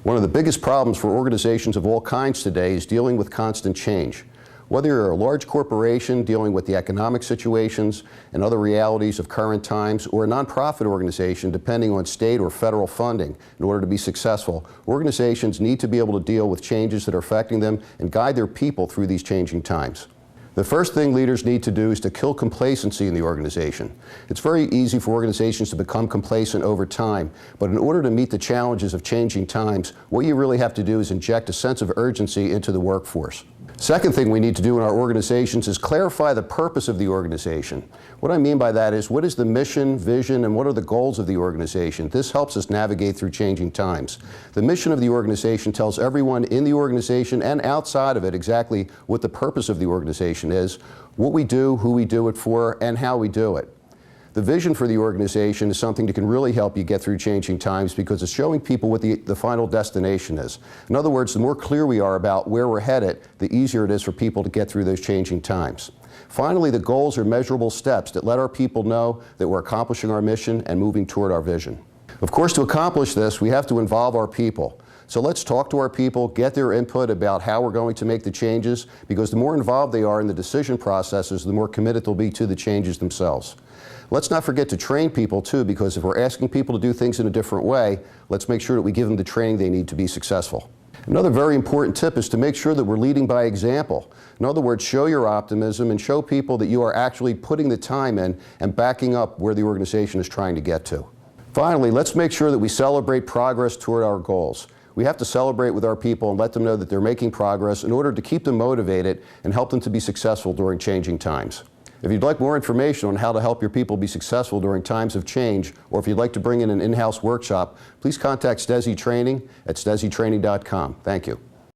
One of the biggest problems for organizations of all kinds today is dealing with constant change. Whether you're a large corporation dealing with the economic situations and other realities of current times, or a nonprofit organization depending on state or federal funding in order to be successful, organizations need to be able to deal with changes that are affecting them and guide their people through these changing times. The first thing leaders need to do is to kill complacency in the organization. It's very easy for organizations to become complacent over time, but in order to meet the challenges of changing times, what you really have to do is inject a sense of urgency into the workforce. Second thing we need to do in our organizations is clarify the purpose of the organization. What I mean by that is, what is the mission, vision, and what are the goals of the organization? This helps us navigate through changing times. The mission of the organization tells everyone in the organization and outside of it exactly what the purpose of the organization is, what we do, who we do it for, and how we do it. The vision for the organization is something that can really help you get through changing times because it's showing people what the final destination is. In other words, the more clear we are about where we're headed, the easier it is for people to get through those changing times. Finally, the goals are measurable steps that let our people know that we're accomplishing our mission and moving toward our vision. Of course, to accomplish this, we have to involve our people. So let's talk to our people, get their input about how we're going to make the changes, because the more involved they are in the decision processes, the more committed they'll be to the changes themselves. Let's not forget to train people too, because if we're asking people to do things in a different way, let's make sure that we give them the training they need to be successful. Another very important tip is to make sure that we're leading by example. In other words, show your optimism and show people that you are actually putting the time in and backing up where the organization is trying to get to. Finally, let's make sure that we celebrate progress toward our goals. We have to celebrate with our people and let them know that they're making progress in order to keep them motivated and help them to be successful during changing times. If you'd like more information on how to help your people be successful during times of change, or if you'd like to bring in an in-house workshop, please contact Stezzi Training at stezzitraining.com. Thank you.